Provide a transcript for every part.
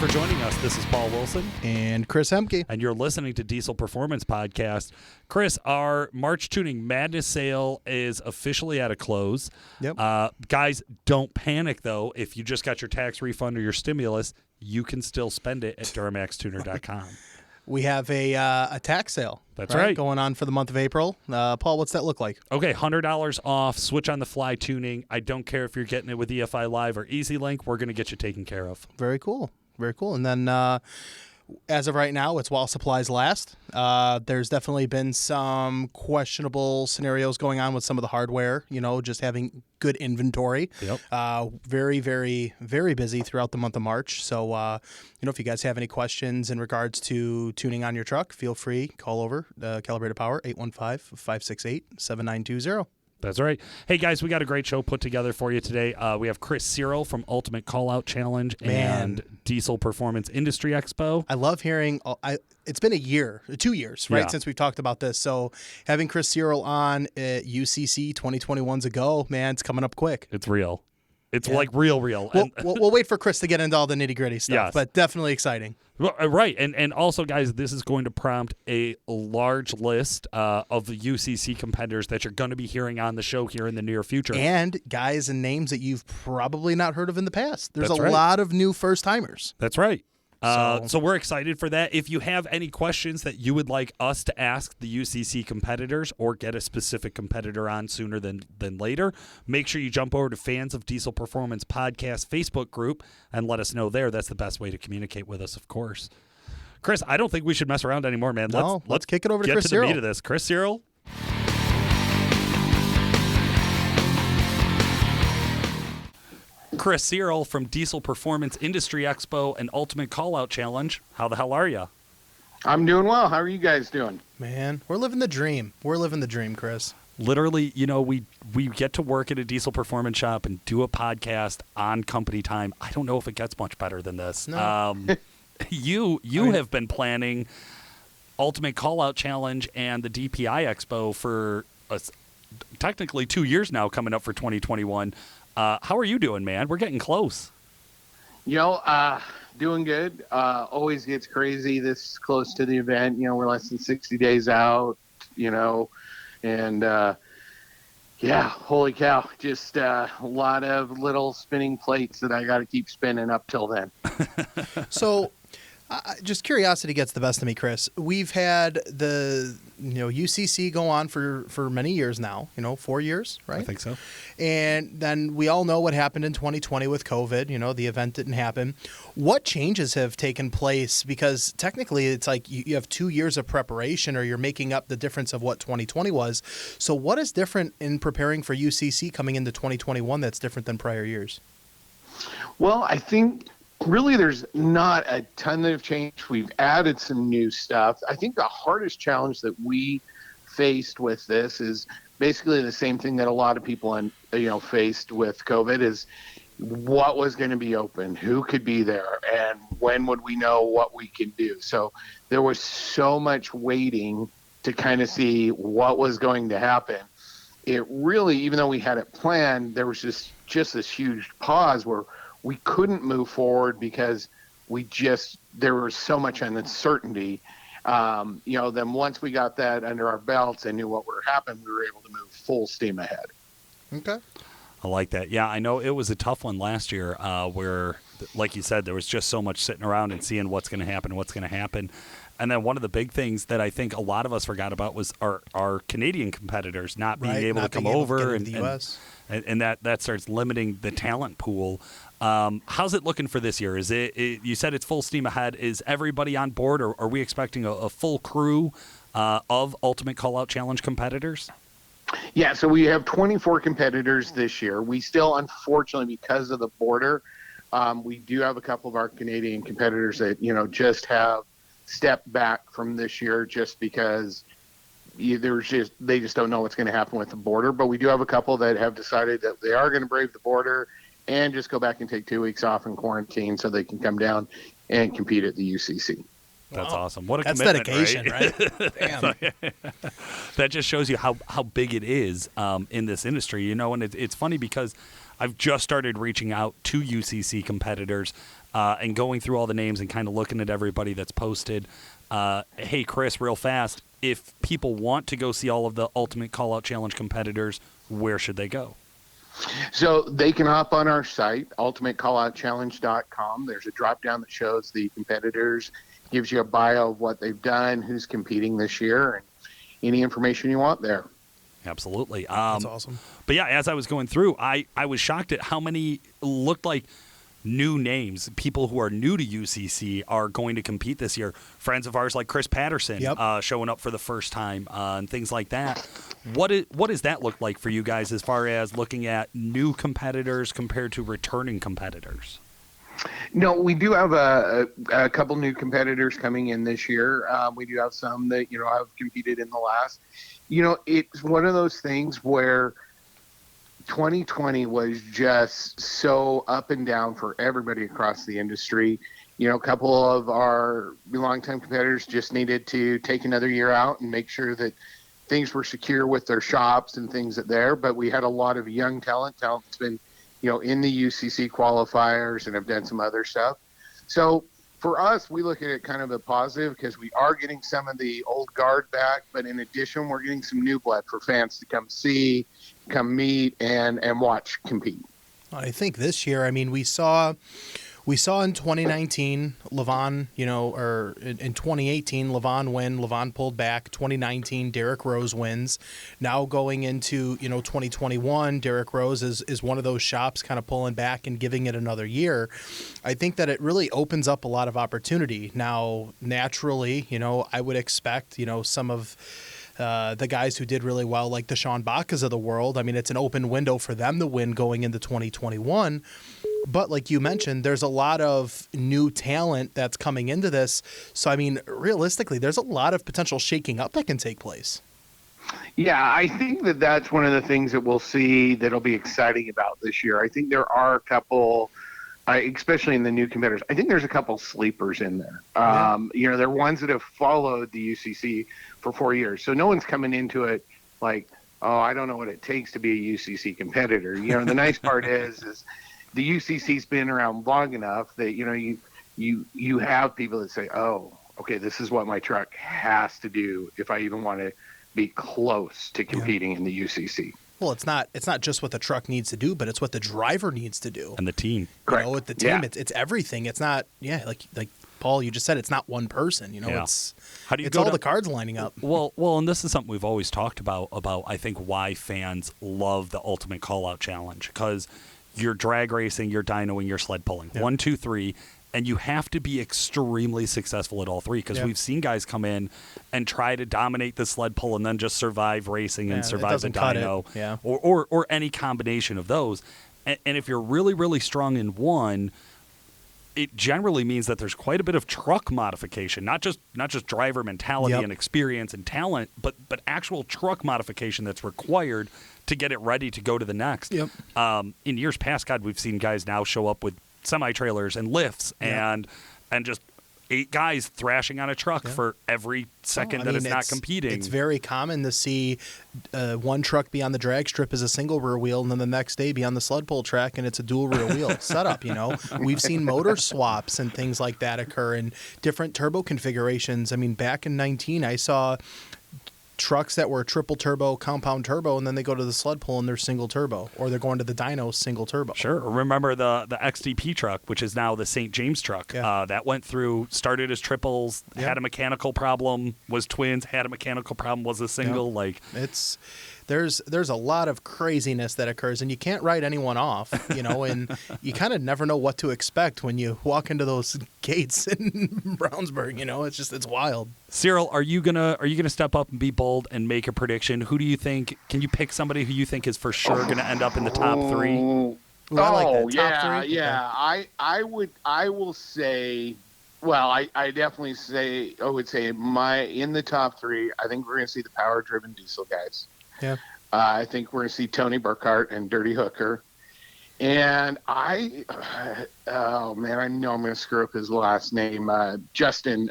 for joining us. This is Paul Wilson. And Chris Hemke. And you're listening to Diesel Performance Podcast. Chris, our March Tuning Madness sale is officially at a close. Yep. Guys, don't panic, though. If you just got your tax refund or your stimulus, you can still spend it at DuramaxTuner.com. We have a tax sale. That's right. Going on for the month of April. Paul, what's that look like? Okay, $100 off, switch on the fly tuning. I don't care if you're getting it with EFI Live or EasyLink. We're going to get you taken care of. Very cool. Very cool. And then as of right now, it's while supplies last. There's definitely been some questionable scenarios going on with some of the hardware, just having good inventory. Yep. Very, very, very busy throughout the month of March. So, if you guys have any questions in regards to tuning on your truck, feel free, call over Calibrated Power, 815-568-7920. That's right. Hey, guys, we got a great show put together for you today. We have Chris Searle from Ultimate Callout Challenge and Diesel Performance Industry Expo. I love hearing it's been 2 years, right, since we've talked about this. So having Chris Searle on at UCC 2021's ago, man, it's coming up quick. It's real. It's like real. We'll wait for Chris to get into all the nitty-gritty stuff, but definitely exciting. Right. And also, guys, this is going to prompt a large list of the UCC competitors that you're going to be hearing on the show here in the near future. And guys and names that you've probably not heard of in the past. There's That's a right. lot of new first-timers. That's right. So we're excited for that. If you have any questions that you would like us to ask the UCC competitors or get a specific competitor on sooner than later, make sure you jump over to Fans of Diesel Performance Podcast Facebook group and let us know there. That's the best way to communicate with us, of course. Chris, I don't think we should mess around anymore, man. Let's kick it over to get Chris to Searle. the meat of this. Chris Searle. Chris Searle from Diesel Performance Industry Expo and Ultimate Callout Challenge. How the hell are you? I'm doing well. How are you guys doing? Man, we're living the dream. We're living the dream, Chris. Literally, we get to work at a diesel performance shop and do a podcast on company time. I don't know if it gets much better than this. No. You have been planning Ultimate Callout Challenge and the DPI Expo for technically 2 years now, coming up for 2021. How are you doing, man? We're getting close. Doing good. Always gets crazy this close to the event. We're less than 60 days out, and holy cow, just a lot of little spinning plates that I got to keep spinning up till then. So just curiosity gets the best of me, Chris. We've had the UCC go on for many years now, 4 years, right? I think so. And then we all know what happened in 2020 with COVID. The event didn't happen. What changes have taken place? Because technically it's like you have 2 years of preparation, or you're making up the difference of what 2020 was. So what is different in preparing for UCC coming into 2021 that's different than prior years? Well, I think really there's not a ton of change. We've added some new stuff. I think the hardest challenge that we faced with this is basically the same thing that a lot of people faced with COVID, is what was going to be open, who could be there, and when would we know what we could do. So there was so much waiting to kind of see what was going to happen. It really, even though we had it planned, there was just this huge pause where we couldn't move forward because there was so much uncertainty. Then once we got that under our belts and knew what were happening, we were able to move full steam ahead. Okay. I like that. Yeah, I know it was a tough one last year where, like you said, there was just so much sitting around and seeing what's going to happen. And then one of the big things that I think a lot of us forgot about was our Canadian competitors not being able to come over, and the US. And that starts limiting the talent pool. How's it looking for this year? Is it you said it's full steam ahead. Is everybody on board, or are we expecting a full crew of Ultimate Callout Challenge competitors? Yeah, so we have 24 competitors this year. We still, unfortunately, because of the border, we do have a couple of our Canadian competitors that, just have stepped back from this year just because they just don't know what's going to happen with the border. But we do have a couple that have decided that they are going to brave the border and just go back and take 2 weeks off in quarantine so they can come down and compete at the UCC. That's awesome. What a That's commitment, dedication, right? Damn. That just shows you how big it is in this industry, and it's funny because I've just started reaching out to UCC competitors and going through all the names and kind of looking at everybody that's posted. Hey, Chris, real fast, if people want to go see all of the Ultimate Callout Challenge competitors, where should they go? So they can hop on our site, ultimatecalloutchallenge.com. There's a drop down that shows the competitors, gives you a bio of what they've done, who's competing this year, and any information you want there. Absolutely. That's awesome. But yeah, as I was going through, I was shocked at how many looked like new names. People who are new to UCC are going to compete this year. Friends of ours like Chris Patterson showing up for the first time and things like that. What does that look like for you guys as far as looking at new competitors compared to returning competitors? No, we do have a couple new competitors coming in this year. We do have some that, have competed in the last. It's one of those things where 2020 was just so up and down for everybody across the industry. A couple of our longtime competitors just needed to take another year out and make sure that things were secure with their shops and things there. But we had a lot of young talent that's been, in the UCC qualifiers and have done some other stuff. So for us, we look at it kind of a positive because we are getting some of the old guard back, but in addition, we're getting some new blood for fans to come see, come meet, and watch compete. I think this year, we saw in 2019 Levon, or in 2018 Levon win. Levon pulled back. 2019 Derek Rose wins. Now going into 2021, Derek Rose is one of those shops kind of pulling back and giving it another year. I think that it really opens up a lot of opportunity. Now, naturally, I would expect some of the guys who did really well, like the Sean Bacas of the world. It's an open window for them to win going into 2021. But like you mentioned, there's a lot of new talent that's coming into this. So, realistically, there's a lot of potential shaking up that can take place. Yeah, I think that's one of the things that we'll see that'll be exciting about this year. I think there are a couple, especially in the new competitors, I think there's a couple sleepers in there. They're ones that have followed the UCC for 4 years. So no one's coming into it like, oh, I don't know what it takes to be a UCC competitor. The nice part is the UCC's been around long enough that, you have people that say, oh, okay, this is what my truck has to do if I even want to be close to competing in the UCC. Well, it's not just what the truck needs to do, but it's what the driver needs to do. And the team. Correct. With the team, it's everything. It's not, like Paul, you just said, it's not one person. It's how do you it's all the cards lining up. Well, and this is something we've always talked about I think why fans love the Ultimate Callout Challenge, because you're drag racing, you're dynoing, you're sled pulling. 1, 2, 3. And you have to be extremely successful at all three, because we've seen guys come in and try to dominate the sled pull and then just survive racing and survive the dyno, or any combination of those. And if you're really, really strong in one, it generally means that there's quite a bit of truck modification, not just driver mentality and experience and talent, but actual truck modification that's required to get it ready to go to the next. In years past, God, we've seen guys now show up with semi-trailers and lifts and just 8 guys thrashing on a truck for every second that it's not competing. It's very common to see one truck be on the drag strip as a single rear wheel, and then the next day be on the sled pull track and it's a dual rear wheel setup. We've seen motor swaps and things like that occur in different turbo configurations. Back in 19, I saw trucks that were triple turbo, compound turbo, and then they go to the sled pull and they're single turbo, or they're going to the dyno single turbo. Sure. Remember the XDP truck, which is now the St. James truck. That went through, started as triples, had a mechanical problem, was twins, had a mechanical problem, was a single. There's a lot of craziness that occurs, and you can't write anyone off, and you kind of never know what to expect when you walk into those gates in Brownsburg. It's wild. Searle, are you gonna step up and be bold and make a prediction? Who do you think? Can you pick somebody who you think is for sure going to end up in the top 3? Ooh, I like that. Top 3? Yeah. I will say. Well, I definitely would say in the top 3. I think we're going to see the power-driven diesel guys. Yeah. I think we're going to see Tony Burkhart and Dirty Hooker. And oh man, I know I'm going to screw up his last name. Justin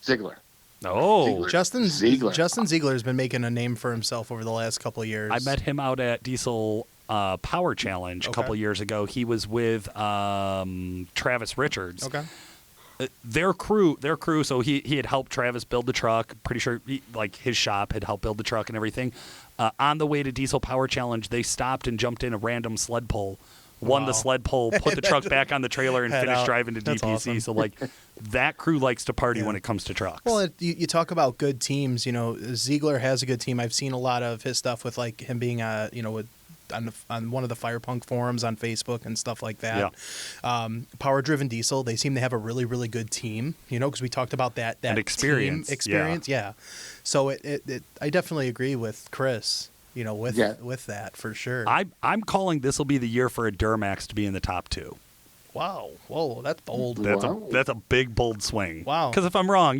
Ziegler. Oh, Justin Ziegler has been making a name for himself over the last couple of years. I met him out at Diesel Power Challenge a couple of years ago. He was with Travis Richards. Okay. Their crew. So he had helped Travis build the truck. Pretty sure his shop had helped build the truck and everything. On the way to Diesel Power Challenge, they stopped and jumped in a random sled pull. Won the sled pull, put the truck back on the trailer, and finished driving to DPC. Awesome. So that crew likes to party when it comes to trucks. Well, you talk about good teams. Ziegler has a good team. I've seen a lot of his stuff with him being on one of the Firepunk forums on Facebook and stuff like that. Yeah. Power Driven Diesel, they seem to have a really, really good team, because we talked about that and experience. Team experience. Yeah. So I definitely agree with Chris, with that for sure. I'm calling this will be the year for a Duramax to be in the top 2. Wow. Whoa, that's bold. That's a big, bold swing. Will Because if I'm wrong,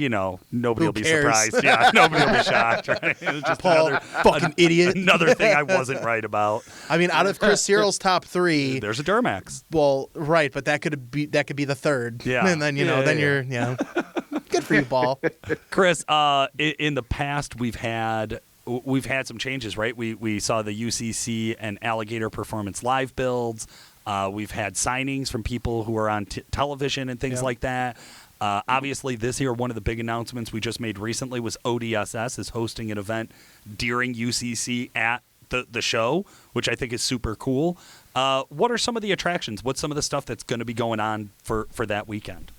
nobody will be surprised. Yeah, nobody will be shocked. Right? It was just Paul, fucking idiot. Another thing I wasn't right about. I mean, out of Chris Searle's top 3, there's a Duramax. Well, right, but that could be the third. Yeah. And then you're good for you, Paul. Chris, in the past we've had some changes, right? We saw the UCC and Alligator Performance live builds. We've had signings from people who are on television and things like that. Obviously, this year, one of the big announcements we just made recently was ODSS is hosting an event during UCC at the show, which I think is super cool. What are some of the attractions? What's some of the stuff that's going to be going on for that weekend?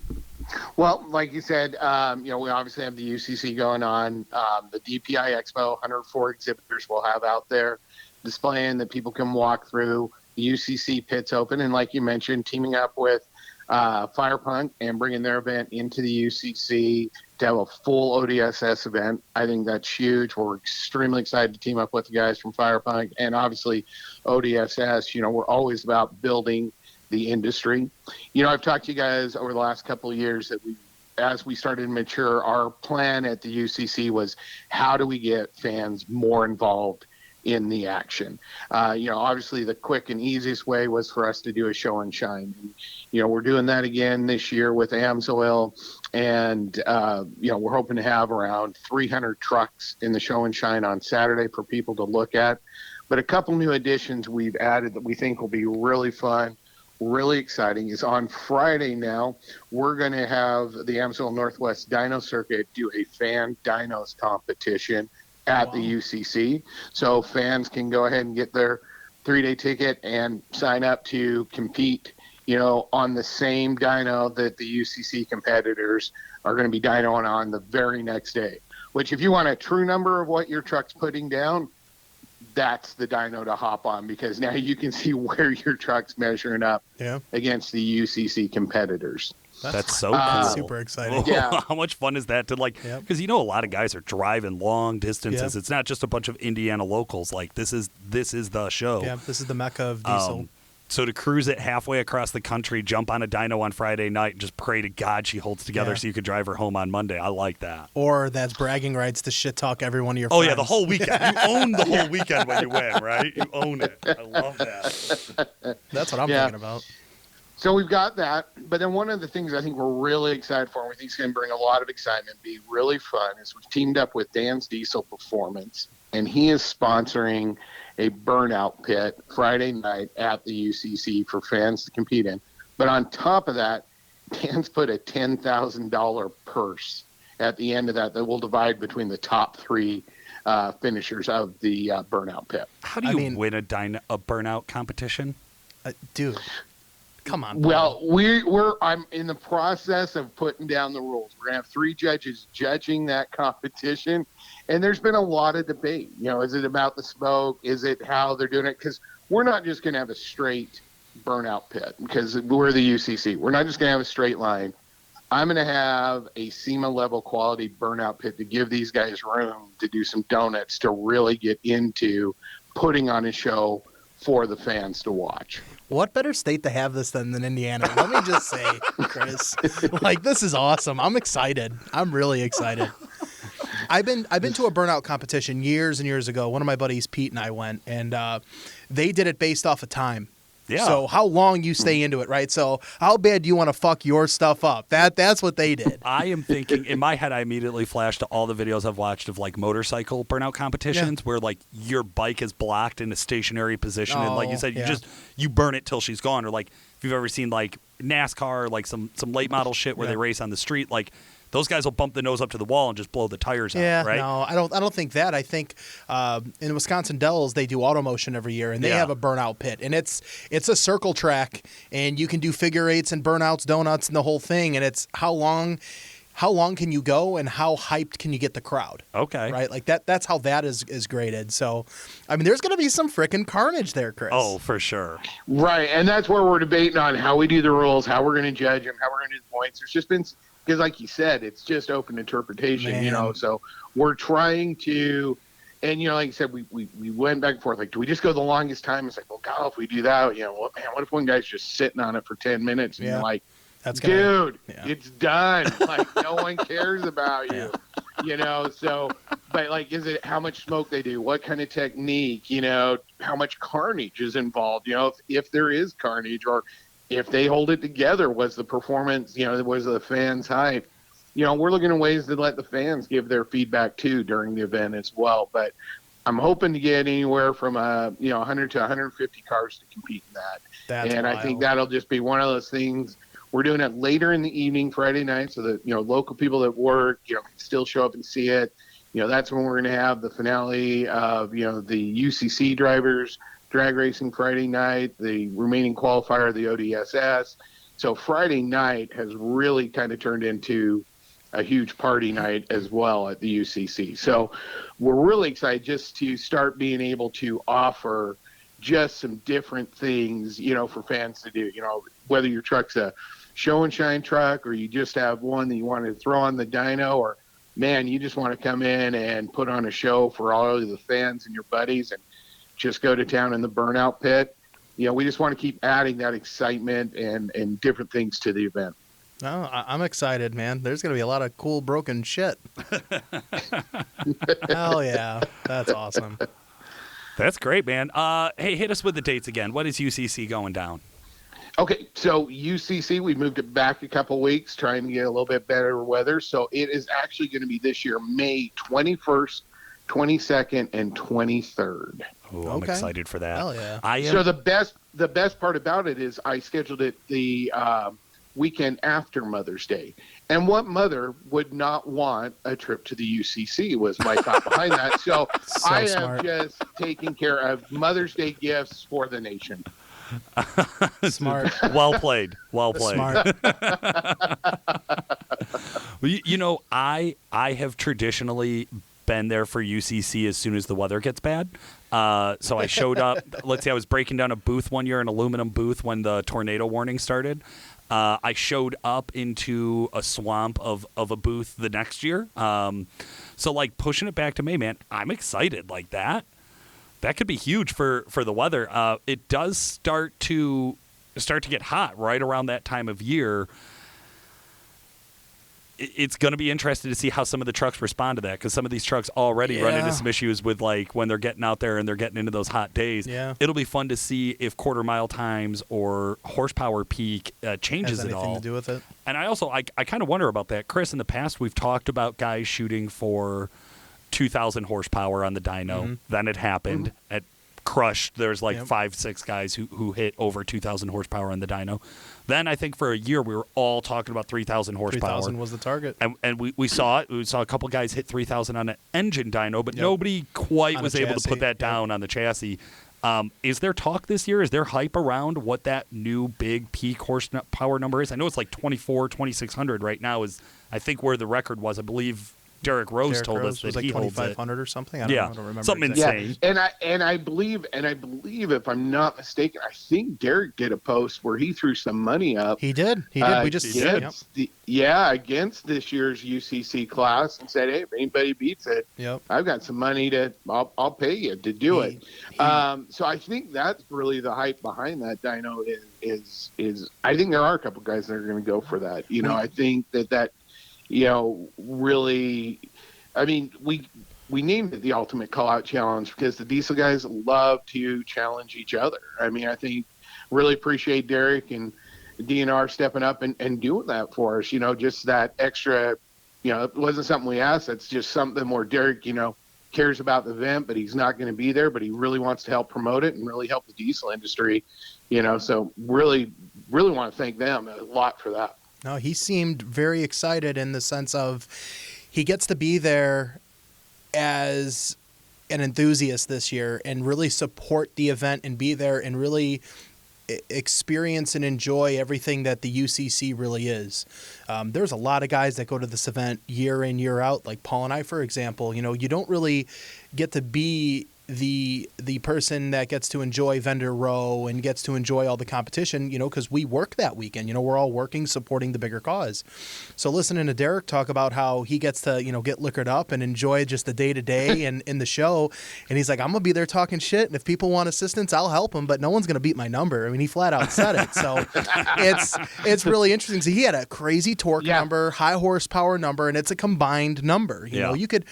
Well, like you said, we obviously have the UCC going on. The DPI Expo, 104 exhibitors we'll have out there displaying that people can walk through. The UCC pit's open, and like you mentioned, teaming up with Firepunk and bringing their event into the UCC to have a full ODSS event. I think that's huge. We're extremely excited to team up with the guys from Firepunk, and obviously ODSS. We're always about building the industry. I've talked to you guys over the last couple of years that as we started to mature, our plan at the UCC was how do we get fans more involved in the action. Obviously the quick and easiest way was for us to do a show and shine. And, we're doing that again this year with AMSOIL, and we're hoping to have around 300 trucks in the show and shine on Saturday for people to look at. But a couple new additions we've added that we think will be really fun, really exciting is on Friday now, we're going to have the AMSOIL Northwest Dyno Circuit do a fan dynos competition at the UCC. So fans can go ahead and get their 3-day ticket and sign up to compete, on the same dyno that the UCC competitors are going to be dynoing on the very next day, which if you want a true number of what your truck's putting down, that's the dyno to hop on, because now you can see where your truck's measuring up against the UCC competitors. That's so cool. Super exciting. Yeah. How much fun is that to because a lot of guys are driving long distances. It's not just a bunch of Indiana locals. This is the show. Yeah, this is the mecca of diesel. So to cruise it halfway across the country, jump on a dyno on Friday night, and just pray to God she holds together so you could drive her home on Monday. I like that. Or that's bragging rights to shit talk every one of your friends. Oh, yeah, the whole weekend. You own the whole weekend when you win, right? You own it. I love that. That's what I'm thinking about. So we've got that. But then one of the things I think we're really excited for, and we think is going to bring a lot of excitement, be really fun, is we've teamed up with Dan's Diesel Performance, and he is sponsoring a burnout pit Friday night at the UCC for fans to compete in. But on top of that, Dan's put a $10,000 purse at the end of that we'll divide between the top 3 finishers of the burnout pit. How do you win a burnout competition? Dude, come on. Well, I'm in the process of putting down the rules. We're going to have 3 judges judging that competition. And there's been a lot of debate. Is it about the smoke? Is it how they're doing it? Because we're not just going to have a straight burnout pit because we're the UCC. We're not just going to have a straight line. I'm going to have a SEMA level quality burnout pit to give these guys room to do some donuts to really get into putting on a show for the fans to watch. What better state to have this than Indiana? Let me just say, Chris, this is awesome. I'm excited. I'm really excited. I've been to a burnout competition years and years ago. One of my buddies, Pete, and I went, and they did it based off of time. Yeah. So how long you stay into it, right? So how bad do you want to fuck your stuff up? That's what they did. I am thinking, in my head, I immediately flashed to all the videos I've watched of like motorcycle burnout competitions where like your bike is blocked in a stationary position. And like you said, you burn it till she's gone. Or like if you've ever seen like NASCAR, or like some late model shit where they race on the street, like those guys will bump the nose up to the wall and just blow the tires out, right? No, I don't think that. I think in Wisconsin Dells they do auto motion every year, and they have a burnout pit, and it's a circle track, and you can do figure eights and burnouts, donuts, and the whole thing. And it's how long can you go, and how hyped can you get the crowd? Okay, right, like that's how that is graded. So, I mean, there's going to be some frickin' carnage there, Chris. Oh, for sure. Right, and that's where we're debating on how we do the rules, how we're going to judge them, how we're going to do the points. There's just been. Because like you said, it's just open interpretation, you know, so we're trying to, and, you know, like you said, we went back and forth, like, do we just go the longest time? It's like, well, God, if we do that, you know, what if one guy's just sitting on it for 10 minutes and you're like, dude, it's done. Like, no one cares about you, you know, so, but like, is it how much smoke they do? What kind of technique, you know, how much carnage is involved, you know, if there is carnage, or if they hold it together, was the performance, you know, was the fans' hype? You know, we're looking at ways to let the fans give their feedback too during the event as well. But I'm hoping to get anywhere from 100 to 150 cars to compete in that. That's and wild. I think that'll just be one of those things. We're doing it later in the evening, Friday night, so that, you know, local people that work, you know, can still show up and see it. You know, that's when we're going to have the finale of, you know, the UCC drivers drag racing Friday night, the remaining qualifier, the ODSS. So Friday night has really kind of turned into a huge party night as well at the UCC. So we're really excited just to start being able to offer just some different things, you know, for fans to do. You know, whether your truck's a show and shine truck, or you just have one that you want to throw on the dyno, or man, you just want to come in and put on a show for all of the fans and your buddies and just go to town in the burnout pit. You know, we just want to keep adding that excitement and different things to the event. No, I'm excited, man. There's going to be a lot of cool broken shit. Hell yeah. That's awesome. That's great, man. Hey, hit us with the dates again. What is UCC going down? Okay, so UCC, we moved it back a couple weeks, trying to get a little bit better weather. So it is actually going to be this year, May 21st, 22nd, and 23rd. Oh, I'm excited for that. Hell yeah. I am. So the best part about it is I scheduled it the weekend after Mother's Day. And what mother would not want a trip to the UCC was my thought behind that. So I am just taking care of Mother's Day gifts for the nation. Smart. Well played. Well played. Smart. Well, you know, I have traditionally been there for UCC as soon as the weather gets bad. So I showed up. Let's say I was breaking down a booth one year, an aluminum booth, when the tornado warning started. I showed up into a swamp of a booth the next year. So like pushing it back to May, man, I'm excited. Like that could be huge for the weather. It does start to get hot right around that time of year. It's going to be interesting to see how some of the trucks respond to that, because some of these trucks already run into some issues with, like, when they're getting out there and they're getting into those hot days. Yeah. It'll be fun to see if quarter mile times or horsepower peak changes at all. Has anything to do with it? And I kind of wonder about that. Chris, in the past, we've talked about guys shooting for 2,000 horsepower on the dyno. Mm-hmm. Then it happened at crushed. There's like 5-6 guys who hit over 2,000 horsepower on the dyno. Then I think for a year we were all talking about 3,000 horsepower. 3,000 was the target. And we saw it. We saw a couple guys hit 3,000 on an engine dyno, but nobody quite was able to put that down on the chassis. Is there talk this year? Is there hype around what that new big peak horsepower number is? I know it's like 2,600 right now is, I think, where the record was. I believe Derek Rose told us that like he holds it. 2,500 or something. I don't remember. Something exactly. insane. Yeah, and I believe if I'm not mistaken, I think Derek did a post where he threw some money up. He did. We just against this year's UCC class, and said, hey, if anybody beats it, I've got some money I'll pay you to do it. So I think that's really the hype behind that dyno is I think there are a couple guys that are going to go for that. You know, I think that really, I mean, we named it the Ultimate Callout Challenge because the diesel guys love to challenge each other. I mean, I think really appreciate Derek and DNR stepping up and doing that for us, just that extra, it wasn't something we asked. It's just something where Derek, cares about the event, but he's not going to be there, but he really wants to help promote it and really help the diesel industry, so really, really want to thank them a lot for that. No, he seemed very excited in the sense of he gets to be there as an enthusiast this year and really support the event and be there and really experience and enjoy everything that the UCC really is. There's a lot of guys that go to this event year in, year out, like Paul and I, for example. You don't really get to be the person that gets to enjoy vendor row and gets to enjoy all the competition, because we work that weekend. We're all working, supporting the bigger cause. So listening to Derek talk about how he gets to, get liquored up and enjoy just the day-to-day and in the show, and he's like, I'm going to be there talking shit, and if people want assistance, I'll help them, but no one's going to beat my number. I mean, he flat out said it. So it's really interesting. So he had a crazy torque number, high horsepower number, and it's a combined number. You know, you could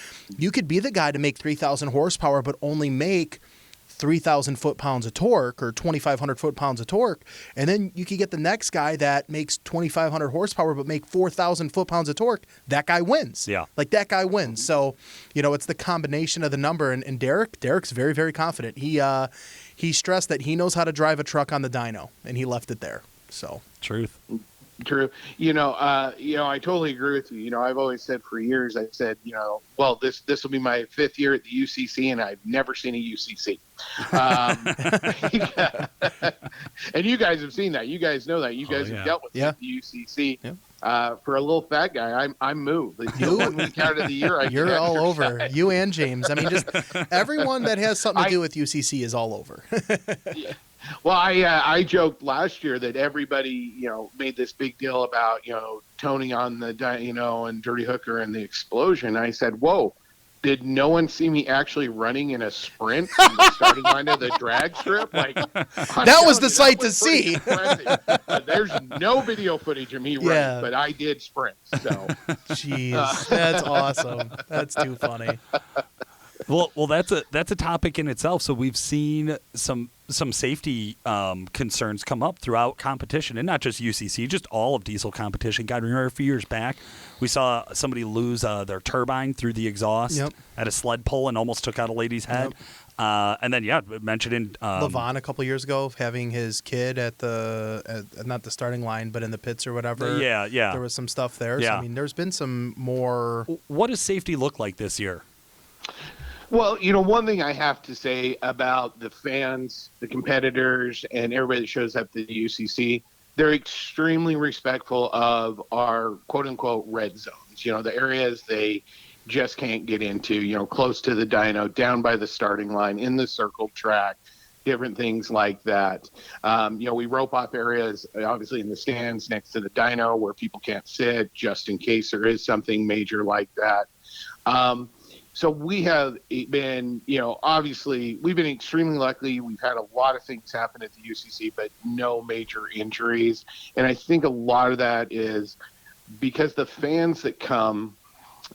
be the guy to make 3,000 horsepower, but only make 3,000 foot-pounds of torque or 2,500 foot-pounds of torque, and then you could get the next guy that makes 2,500 horsepower but make 4,000 foot-pounds of torque. That guy wins. Yeah. Like, that guy wins. So, it's the combination of the number, and Derek's very, very confident. He stressed that he knows how to drive a truck on the dyno, and he left it there. So Truth. True. I totally agree with you. I've always said for years, I said, well, this will be my 5th year at the UCC, and I've never seen a UCC. And you guys have seen that. You guys know that. You guys have dealt with the UCC. Yeah. For a little fat guy, I'm moved. 1 week out of the year, you're all over. You and James. I mean, just everyone that has something to do with UCC is all over. Yeah. Well, I joked last year that everybody, made this big deal about, Tony on the, and Dirty Hooker and the explosion. I said, whoa, did no one see me actually running in a sprint from the starting line of the drag strip? Like, that was the sight to see. There's no video footage of me running, but I did sprint. So, jeez, that's awesome. That's too funny. Well, that's a topic in itself. So we've seen some safety concerns come up throughout competition, and not just UCC, just all of diesel competition. God, remember a few years back, we saw somebody lose their turbine through the exhaust at a sled pull and almost took out a lady's head. And then, mentioned in Levon a couple years ago, having his kid at not the starting line, but in the pits or whatever. Yeah. There was some stuff there. Yeah. So, I mean, there's been some more. What does safety look like this year? Well, one thing I have to say about the fans, the competitors, and everybody that shows up to the UCC, they're extremely respectful of our quote-unquote red zones, the areas they just can't get into, close to the dyno, down by the starting line, in the circle track, different things like that. We rope off areas, obviously, in the stands next to the dyno where people can't sit, just in case there is something major like that. So we have been, obviously, we've been extremely lucky. We've had a lot of things happen at the UCC, but no major injuries. And I think a lot of that is because the fans that come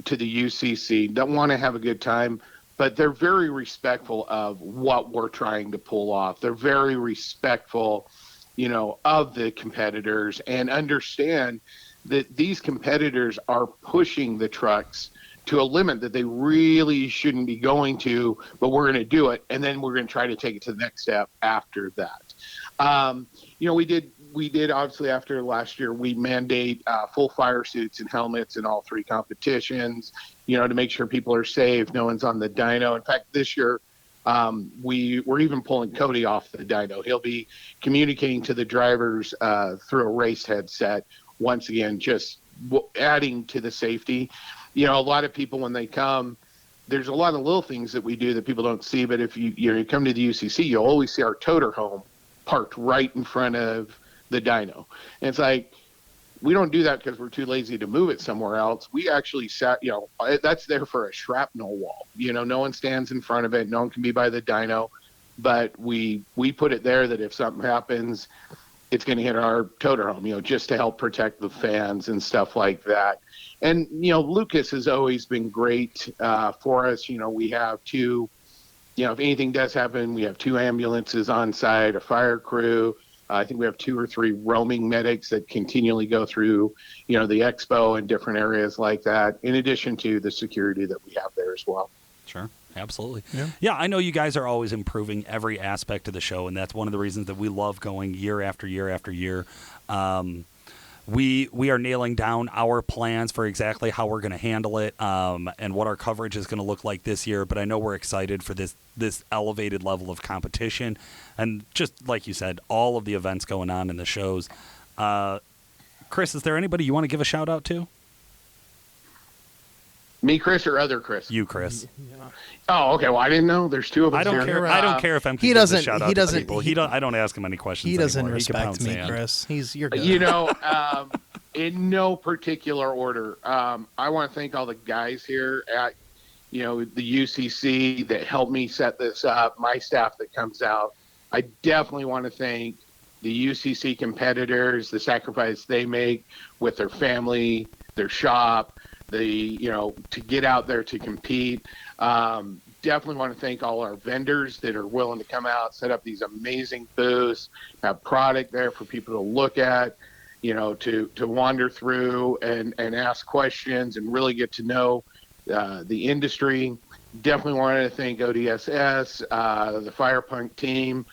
to the UCC don't want to have a good time, but they're very respectful of what we're trying to pull off. They're very respectful, of the competitors and understand that these competitors are pushing the trucks to a limit that they really shouldn't be going to, but we're going to do it, and then we're going to try to take it to the next step after that. We did obviously after last year, we mandate full fire suits and helmets in all 3 competitions, to make sure people are safe, no one's on the dyno. In fact, this year, we're even pulling Cody off the dyno. He'll be communicating to the drivers through a race headset, once again, just adding to the safety. A lot of people, when they come, there's a lot of little things that we do that people don't see. But if you come to the UCC, you'll always see our toter home parked right in front of the dyno. And it's like, we don't do that because we're too lazy to move it somewhere else. We actually that's there for a shrapnel wall. No one stands in front of it. No one can be by the dyno. But we put it there that if something happens, it's going to hit our toter home, just to help protect the fans and stuff like that. And, Lucas has always been great for us. We have two, if anything does happen, we have 2 ambulances on site, a fire crew. I think we have 2 or 3 roaming medics that continually go through, the expo and different areas like that, in addition to the security that we have there as well. Sure. Absolutely. Yeah, I know you guys are always improving every aspect of the show, and that's one of the reasons that we love going year after year after year. We are nailing down our plans for exactly how we're going to handle it and what our coverage is going to look like this year, but I know we're excited for this elevated level of competition, and just like you said, all of the events going on in the shows. Chris, is there anybody you want to give a shout-out to? Me, Chris, or other Chris? You, Chris. Yeah. Oh, okay. Well, I didn't know. There's 2 of us. I don't care. I don't care if I'm. He doesn't. A shout out to people. I don't ask him any questions. He doesn't anymore. respect he me, Chris. You're good. In no particular order. I want to thank all the guys here at, the UCC that helped me set this up. My staff that comes out. I definitely want to thank the UCC competitors, the sacrifice they make with their family, their shop. To get out there to compete. Definitely want to thank all our vendors that are willing to come out, set up these amazing booths, have product there for people to look at, to wander through and ask questions and really get to know the industry. Definitely wanted to thank ODSS, the Fire Punk team,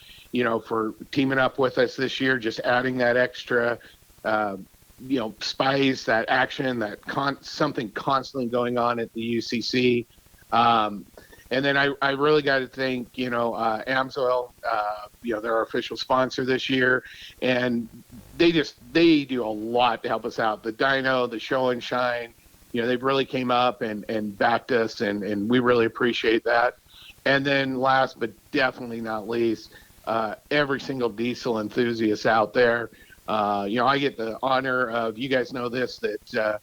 for teaming up with us this year, just adding that extra spice, that action, that something constantly going on at the UCC. And then I really got to thank, Amsoil, they're our official sponsor this year. And they do a lot to help us out. The dyno, the show and shine, they've really came up and backed us, and we really appreciate that. And then last but definitely not least, every single diesel enthusiast out there. I get the honor of, you guys know this, that,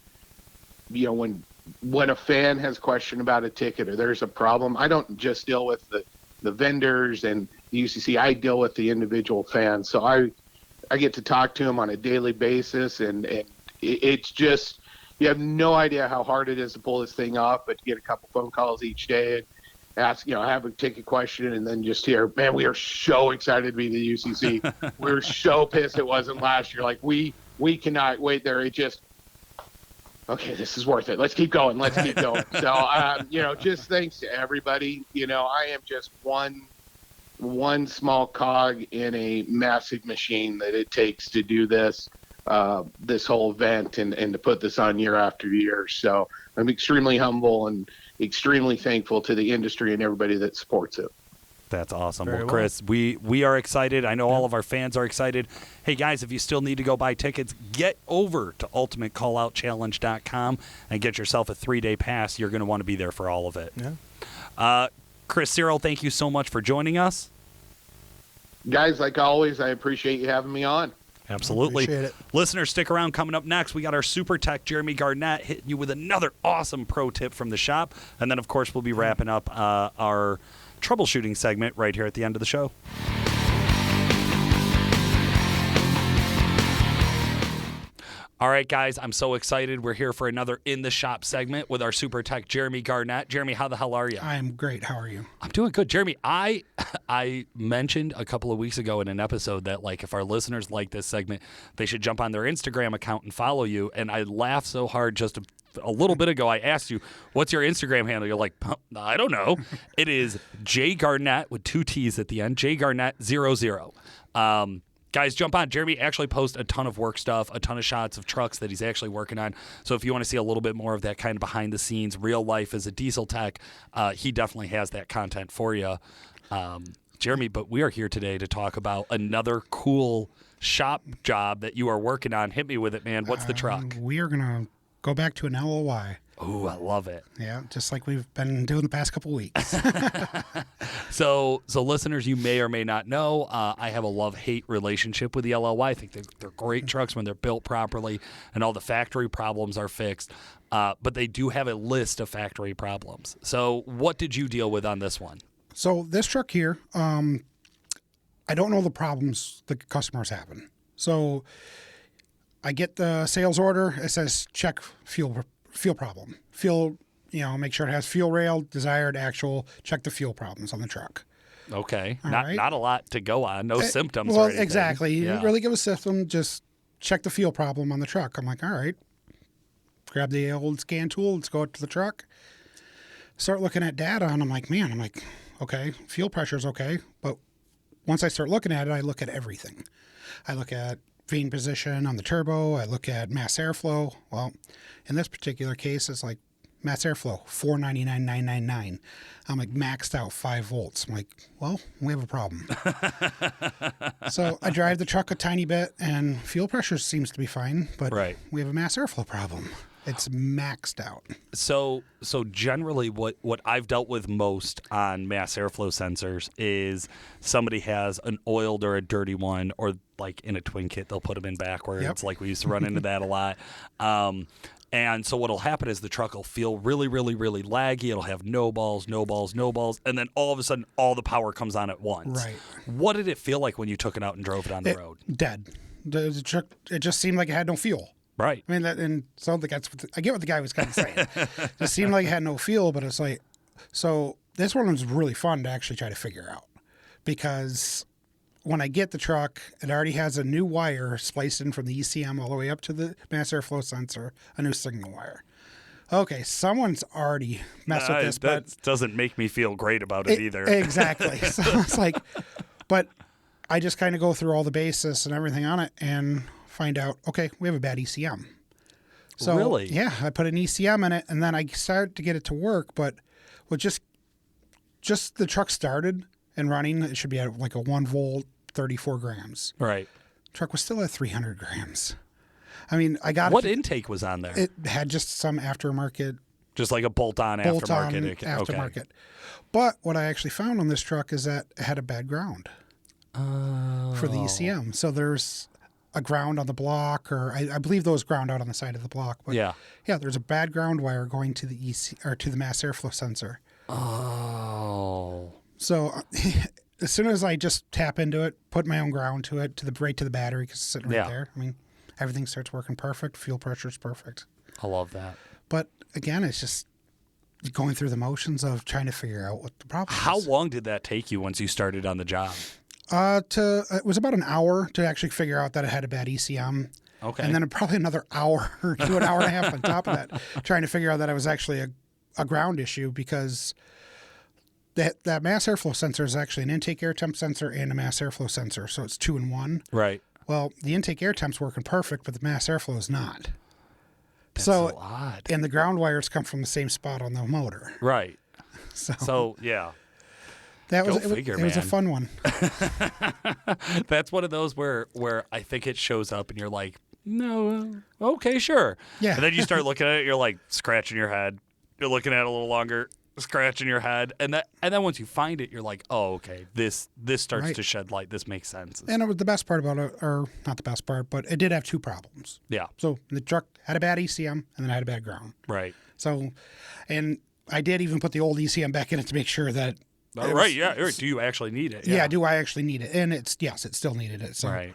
when a fan has a question about a ticket or there's a problem, I don't just deal with the vendors and the UCC, I deal with the individual fans. So I get to talk to them on a daily basis, and it's just, you have no idea how hard it is to pull this thing off, but to get a couple phone calls each day and ask, have a ticket question, and then just hear, man, we are so excited to be the UCC. We're so pissed it wasn't last year. Like, we cannot wait there. It just, okay, this is worth it. Let's keep going. So, just thanks to everybody. I am just one small cog in a massive machine that it takes to do this whole event and to put this on year after year. So I'm extremely humble and extremely thankful to the industry and everybody that supports it. That's awesome. Well, Chris, we are excited. I know all of our fans are excited. Hey, guys, if you still need to go buy tickets, get over to ultimatecalloutchallenge.com and get yourself a 3-day pass. You're going to want to be there for all of it. Yeah. Chris, Searle, thank you so much for joining us. Guys, like always, I appreciate you having me on. Absolutely. Appreciate it. Listeners, stick around. Coming up next, we got our super tech, Jeremy Garnett, hitting you with another awesome pro tip from the shop. And then, of course, we'll be wrapping up our troubleshooting segment right here at the end of the show. All right, guys, I'm so excited. We're here for another In the Shop segment with our super tech, Jeremy Garnett. Jeremy, how the hell are you? I'm great. How are you? I'm doing good. Jeremy, I mentioned a couple of weeks ago in an episode that, like, if our listeners like this segment, they should jump on their Instagram account and follow you. And I laughed so hard just a little bit ago. I asked you, what's your Instagram handle? You're like, I don't know. It is J Garnett with 2 T's at the end, J Garnett 00. Guys, jump on. Jeremy actually posts a ton of work stuff, a ton of shots of trucks that he's actually working on. So if you want to see a little bit more of that kind of behind the scenes, real life as a diesel tech, he definitely has that content for you. Jeremy, but we are here today to talk about another cool shop job that you are working on. Hit me with it, man. What's the truck? We are going to go back to an LOY. Oh, I love it. Yeah, just like we've been doing the past couple weeks. So listeners, you may or may not know, I have a love-hate relationship with the LOY. I think they're great trucks when they're built properly and all the factory problems are fixed. But they do have a list of factory problems. So what did you deal with on this one? So this truck here, I don't know the problems the customer's having. So I get the sales order. It says check fuel problem. Fuel, make sure it has fuel rail, desired, actual. Check the fuel problems on the truck. Okay. All Not right. not a lot to go on. No symptoms Well, or anything. exactly. You Yeah. didn't really give a system. Just check the fuel problem on the truck. I'm like, all right. Grab the old scan tool. Let's go out to the truck. Start looking at data, and I'm like, okay, fuel pressure's okay. But once I start looking at it, I look at everything. I look at vane position on the turbo. I look at mass airflow. Well, in this particular case, it's like mass airflow, 499,999. I'm like maxed out 5 volts. I'm like, well, we have a problem. So I drive the truck a tiny bit, and fuel pressure seems to be fine, but Right. we have a mass airflow problem. It's maxed out. So generally what I've dealt with most on mass airflow sensors is somebody has an oiled or a dirty one, or like in a twin kit, they'll put them in backwards. Yep. Like we used to run into that a lot. And so what'll happen is the truck will feel really, really, really laggy. It'll have no balls. And then all of a sudden, all the power comes on at once. Right. What did it feel like when you took it out and drove it on the road? Dead. The truck, it just seemed like it had no fuel. Right. I mean, and so I get what the guy was kind of saying. It seemed like it had no fuel, but it's like, so this one was really fun to actually try to figure out, because when I get the truck, it already has a new wire spliced in from the ECM all the way up to the mass airflow sensor, a new signal wire. Okay, someone's already messed with this, that but doesn't make me feel great about it either. Exactly. So it's like, but I just kind of go through all the basis and everything on it and find out, okay, we have a bad ECM. So, Really? Yeah, I put an ECM in it, and then I started to get it to work, but with just the truck started and running, it should be at like a 1 volt, 34 grams. Right. Truck was still at 300 grams. I mean, I got What intake was on there? it had just some aftermarket Just like a bolt-on aftermarket. aftermarket. Okay. But what I actually found on this truck is that it had a bad ground for the ECM. So there's a ground on the block, or I believe those ground out on the side of the block. But Yeah. there's a bad ground wire going to the to the mass airflow sensor. Oh. So as soon as I just tap into it, put my own ground to it, right to the battery, because it's sitting right there. I mean, everything starts working perfect. Fuel pressure is perfect. I love that. But again, it's just going through the motions of trying to figure out what the problem How is. long did that take you once you started on the job? It was about an hour to actually figure out that it had a bad ECM. Okay. And then probably another hour to an hour and a half on top of that, trying to figure out that it was actually a ground issue, because that mass airflow sensor is actually an intake air temp sensor and a mass airflow sensor. So it's 2 in 1. Right. Well, the intake air temp's working perfect, but the mass airflow is not. That's so so odd. And the ground wires come from the same spot on the motor. Right. So yeah. that was Go figure, it was a man. fun one. That's one of those where I think it shows up and you're like, no, okay, sure. Yeah. And then you start looking at it, you're like scratching your head. You're looking at it a little longer, scratching your head, and then once you find it, you're like, oh, okay, this starts Right. to shed light. This makes sense. And it was the best part about it, or not the best part, but it did have 2 problems. Yeah. So the truck had a bad ECM, and then I had a bad ground. Right. So, and I did even put the old ECM back in it to make sure that. Oh, right. Yeah. Do you actually need it? Yeah. Do I actually need it? And it still needed it. So, Right.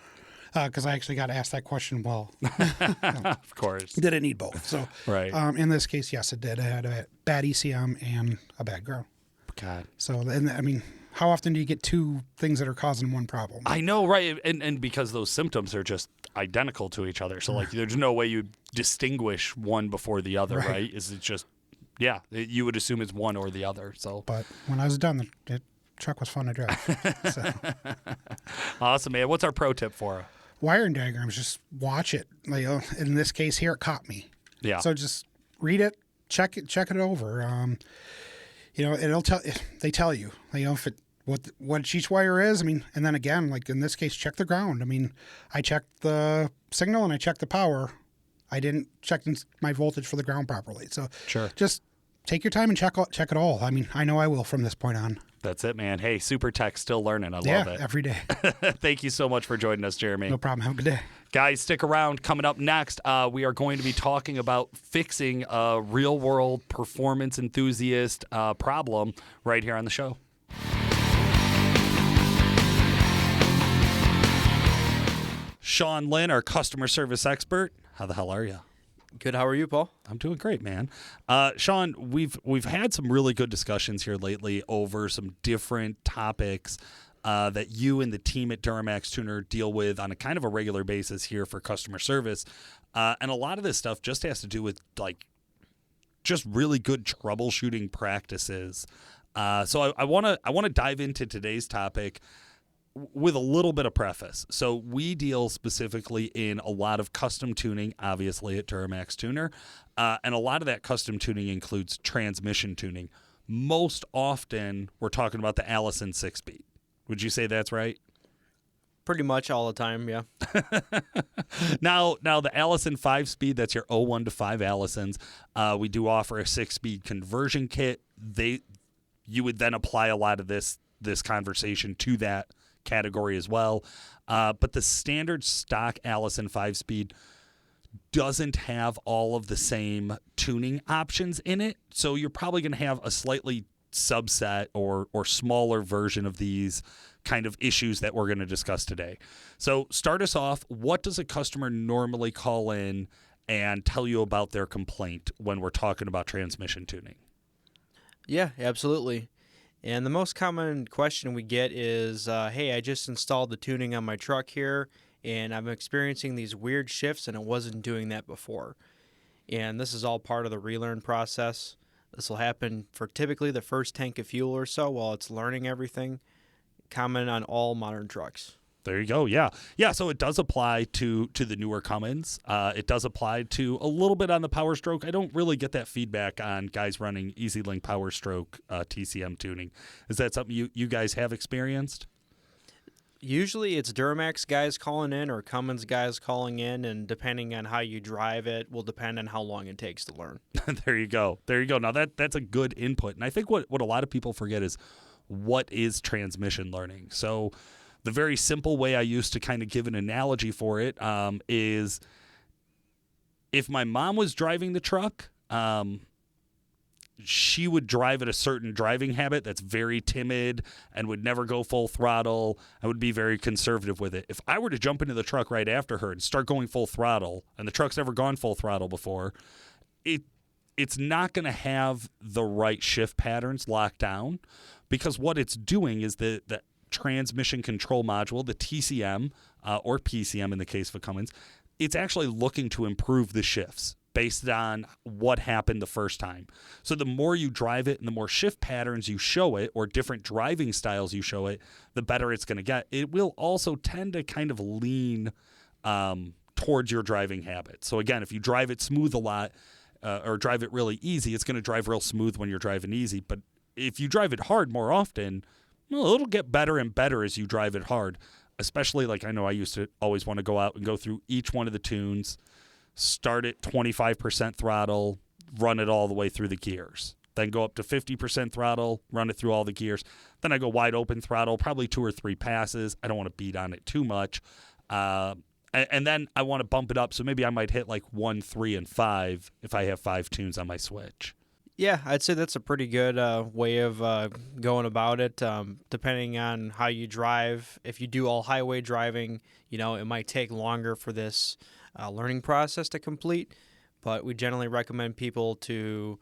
Because I actually got asked that question. Well, Of course. did it need both? So, Right. In this case, yes, it did. It had a bad ECM and a bad ground. God. So, and I mean, how often do you get 2 things that are causing one problem? I know, right? And because those symptoms are just identical to each other, so like there's no way you distinguish one before the other, right? Is it just, you would assume it's one or the other. So, But when I was done, the truck was fun to drive. So. Awesome, man. What's our pro tip for you? Wiring diagrams, just watch it. Like, in this case here, it caught me. Yeah. So just read it, check it over. It'll tell. They tell you, if it what each wire is. I mean, and then again, like in this case, check the ground. I mean, I checked the signal and I checked the power. I didn't check my voltage for the ground properly. So Sure. just take your time and check it all. I mean, I know I will from this point on. That's it, man. Hey, Super Tech, still learning. I love Yeah, it. every day. Thank you so much for joining us, Jeremy. No problem. Have a good day. Guys, stick around. Coming up next, we are going to be talking about fixing a real-world performance enthusiast problem right here on the show. Sean Lynn, our customer service expert. How the hell are you? Good. How are you, Paul? I'm doing great, man. Sean, we've had some really good discussions here lately over some different topics that you and the team at Duramax Tuner deal with on a kind of a regular basis here for customer service. And a lot of this stuff just has to do with like just really good troubleshooting practices. So I want to dive into today's topic with a little bit of preface. So we deal specifically in a lot of custom tuning, obviously at Duramax Tuner, and a lot of that custom tuning includes transmission tuning. Most often, we're talking about the Allison 6-speed. Would you say that's right? Pretty much all the time, yeah. Now the Allison 5-speed, that's your 01 to 5 Allisons. We do offer a 6-speed conversion kit. You would then apply a lot of this conversation to that category as well. But the standard stock Allison 5-speed doesn't have all of the same tuning options in it. So you're probably going to have a slightly subset or smaller version of these kind of issues that we're going to discuss today. So start us off. What does a customer normally call in and tell you about their complaint when we're talking about transmission tuning? Yeah, absolutely. And the most common question we get is, hey, I just installed the tuning on my truck here, and I'm experiencing these weird shifts, and it wasn't doing that before. And this is all part of the relearn process. This will happen for typically the first tank of fuel or so while it's learning everything. Common on all modern trucks. There you go. Yeah. So it does apply to the newer Cummins. It does apply to a little bit on the Power Stroke. I don't really get that feedback on guys running EasyLink Power Stroke TCM tuning. Is that something you guys have experienced? Usually it's Duramax guys calling in or Cummins guys calling in, and depending on how you drive it will depend on how long it takes to learn. There you go. Now that's a good input. And I think what a lot of people forget is what is transmission learning. So the very simple way I used to kind of give an analogy for it is if my mom was driving the truck, she would drive at a certain driving habit that's very timid and would never go full throttle and would be very conservative with it. If I were to jump into the truck right after her and start going full throttle, and the truck's never gone full throttle before, it's not going to have the right shift patterns locked down, because what it's doing is the transmission control module, the TCM or PCM in the case of a Cummins, it's actually looking to improve the shifts based on what happened the first time. So the more you drive it and the more shift patterns you show it or different driving styles you show it, the better it's going to get. It will also tend to kind of lean towards your driving habits. So again, if you drive it smooth a lot or drive it really easy, it's going to drive real smooth when you're driving easy. But if you drive it hard more often, well, it'll get better and better as you drive it hard, especially like I know I used to always want to go out and go through each one of the tunes, start at 25% throttle, run it all the way through the gears. Then go up to 50% throttle, run it through all the gears. Then I go wide open throttle, probably 2 or 3 passes. I don't want to beat on it too much. And then I want to bump it up, so maybe I might hit like 1, 3, and 5 if I have 5 tunes on my switch. Yeah, I'd say that's a pretty good way of going about it, depending on how you drive. If you do all highway driving, it might take longer for this learning process to complete, but we generally recommend people to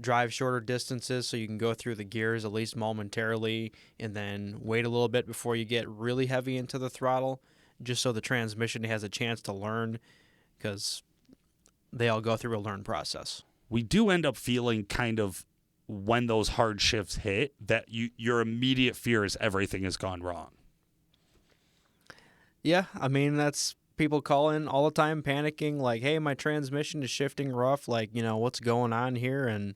drive shorter distances so you can go through the gears at least momentarily and then wait a little bit before you get really heavy into the throttle, just so the transmission has a chance to learn, because they all go through a learn process. We do end up feeling kind of, when those hard shifts hit, that your immediate fear is everything has gone wrong. Yeah, I mean, that's people call in all the time panicking, like, hey, my transmission is shifting rough, like, what's going on here? And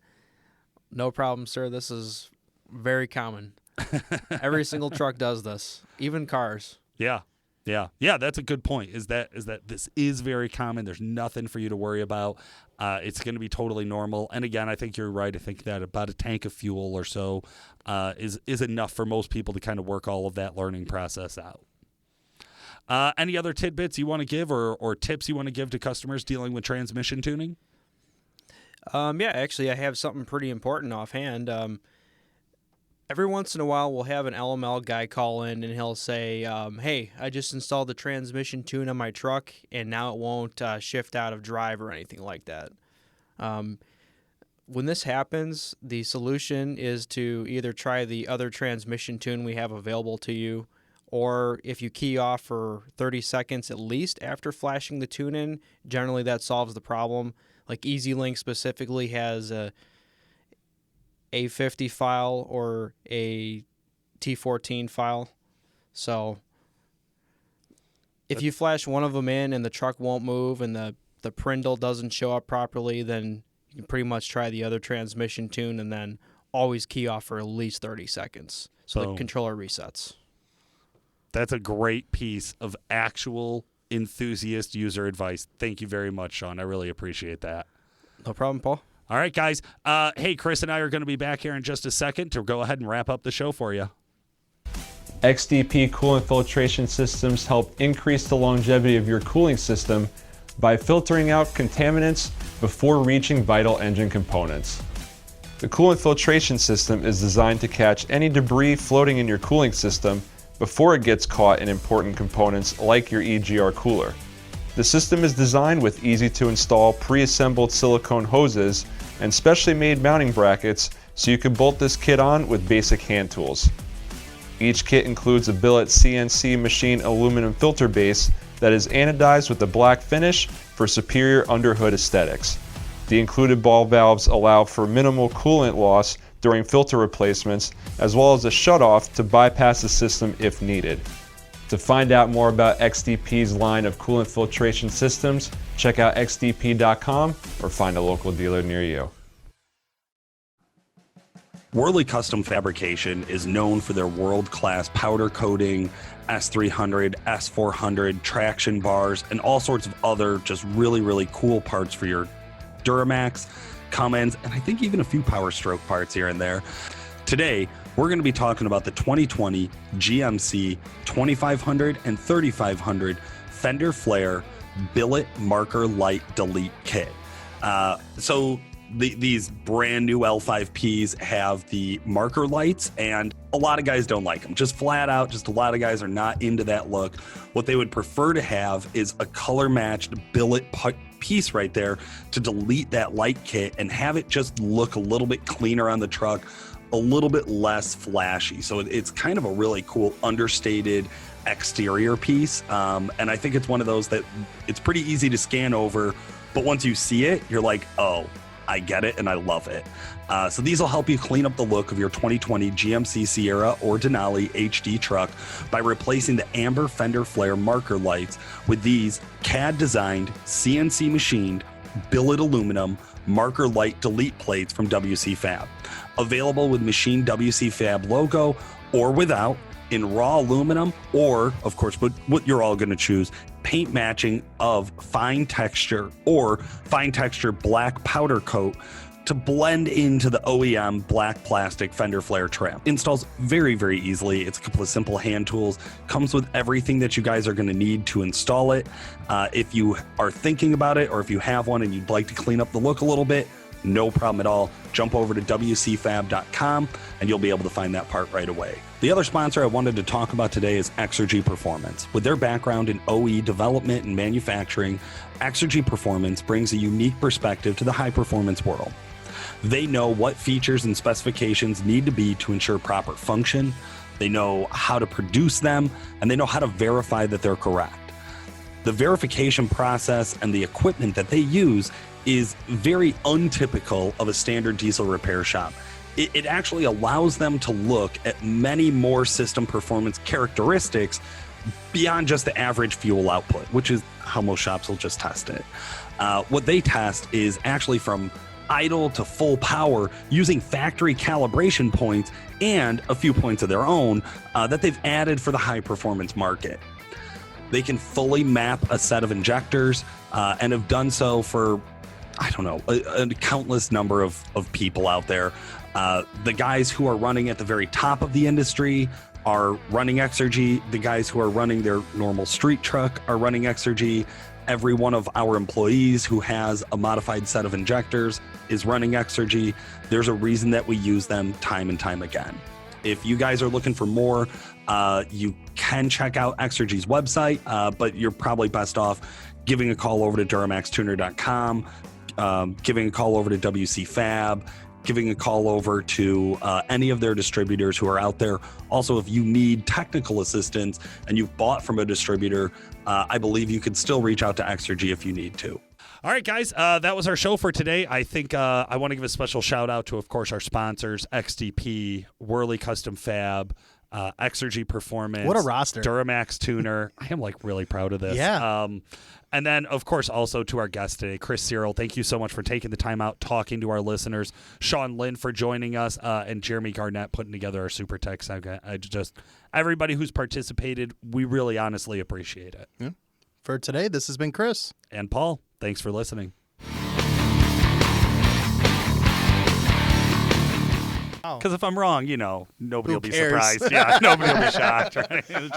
no problem, sir, this is very common. Every single truck does this, even cars. Yeah, that's a good point, is that this is very common. There's nothing for you to worry about. It's going to be totally normal. And again, I think you're right. I think that about a tank of fuel or so is enough for most people to kind of work all of that learning process out. Any other tidbits you want to give or tips you want to give to customers dealing with transmission tuning? Yeah, actually, I have something pretty important offhand. Every once in a while, we'll have an LML guy call in, and he'll say, hey, I just installed the transmission tune on my truck, and now it won't shift out of drive or anything like that. When this happens, the solution is to either try the other transmission tune we have available to you, or if you key off for 30 seconds at least after flashing the tune in, generally that solves the problem. Like EasyLink specifically has a A50 file or a T14 file. So if you flash one of them in and the truck won't move and the Prindle doesn't show up properly, then you can pretty much try the other transmission tune and then always key off for at least 30 seconds so the controller resets. That's a great piece of actual enthusiast user advice. Thank you very much, Sean. I really appreciate that. No problem, Paul. All right, guys. Hey, Chris and I are going to be back here in just a second to go ahead and wrap up the show for you. XDP coolant filtration systems help increase the longevity of your cooling system by filtering out contaminants before reaching vital engine components. The coolant filtration system is designed to catch any debris floating in your cooling system before it gets caught in important components like your EGR cooler. The system is designed with easy-to-install pre-assembled silicone hoses and specially made mounting brackets so you can bolt this kit on with basic hand tools. Each kit includes a Billet CNC machine aluminum filter base that is anodized with a black finish for superior underhood aesthetics. The included ball valves allow for minimal coolant loss during filter replacements, as well as a shutoff to bypass the system if needed. To find out more about XDP's line of coolant filtration systems, check out xdp.com or find a local dealer near you. Worley Custom Fabrication is known for their world-class powder coating, S300, S400, traction bars, and all sorts of other just really, really cool parts for your Duramax, Cummins, and I think even a few Power Stroke parts here and there. Today, we're going to be talking about the 2020 GMC 2500 and 3500 Fender Flare Billet Marker Light Delete Kit. These brand new L5Ps have the marker lights, and a lot of guys don't like them. Just flat out, just a lot of guys are not into that look. What they would prefer to have is a color-matched billet piece right there to delete that light kit and have it just look a little bit cleaner on the truck, a little bit less flashy. So it's kind of a really cool understated exterior piece. And I think it's one of those that it's pretty easy to scan over, but once you see it, you're like, oh, I get it and I love it. So these will help you clean up the look of your 2020 GMC Sierra or Denali HD truck by replacing the amber Fender Flare marker lights with these CAD designed, CNC machined, billet aluminum marker light delete plates from WC Fab. Available with machined WC Fab logo or without, in raw aluminum, or of course what you're all going to choose, paint matching of fine texture or fine texture black powder coat to blend into the OEM black plastic Fender Flare trim. Installs very, very easily. It's a couple of simple hand tools. Comes with everything that you guys are going to need to install it. If you are thinking about it, or if you have one and you'd like to clean up the look a little bit, no problem at all. Jump over to wcfab.com and you'll be able to find that part right away. The other sponsor I wanted to talk about today is Exergy Performance. With their background in OE development and manufacturing, Exergy Performance brings a unique perspective to the high-performance world. They know what features and specifications need to be to ensure proper function. They know how to produce them, and they know how to verify that they're correct. The verification process and the equipment that they use is very untypical of a standard diesel repair shop. It actually allows them to look at many more system performance characteristics beyond just the average fuel output, which is how most shops will just test it. What they test is actually from idle to full power using factory calibration points and a few points of their own that they've added for the high performance market. They can fully map a set of injectors and have done so for, I don't know, a countless number of people out there. The guys who are running at the very top of the industry are running Exergy. The guys who are running their normal street truck are running Exergy. Every one of our employees who has a modified set of injectors is running Exergy. There's a reason that we use them time and time again. If you guys are looking for more, you can check out Exergy's website, but you're probably best off giving a call over to DuramaxTuner.com, giving a call over to WC Fab, giving a call over to any of their distributors who are out there. Also, if you need technical assistance and you've bought from a distributor, I believe you can still reach out to Exergy if you need to. All right, guys, that was our show for today. I think I want to give a special shout out to, of course, our sponsors, XDP, Whirly Custom Fab, Exergy Performance. What a roster. Duramax Tuner. I am like really proud of this. Yeah. And then, of course, also to our guest today, Chris Searle. Thank you so much for taking the time out, talking to our listeners. Sean Lynn for joining us, and Jeremy Garnett putting together our Super Tech segment. Everybody who's participated, we really honestly appreciate it. Yeah. For today, this has been Chris. And Paul, thanks for listening. Because if I'm wrong, nobody will be cares? surprised. Yeah, nobody will be shocked. Right?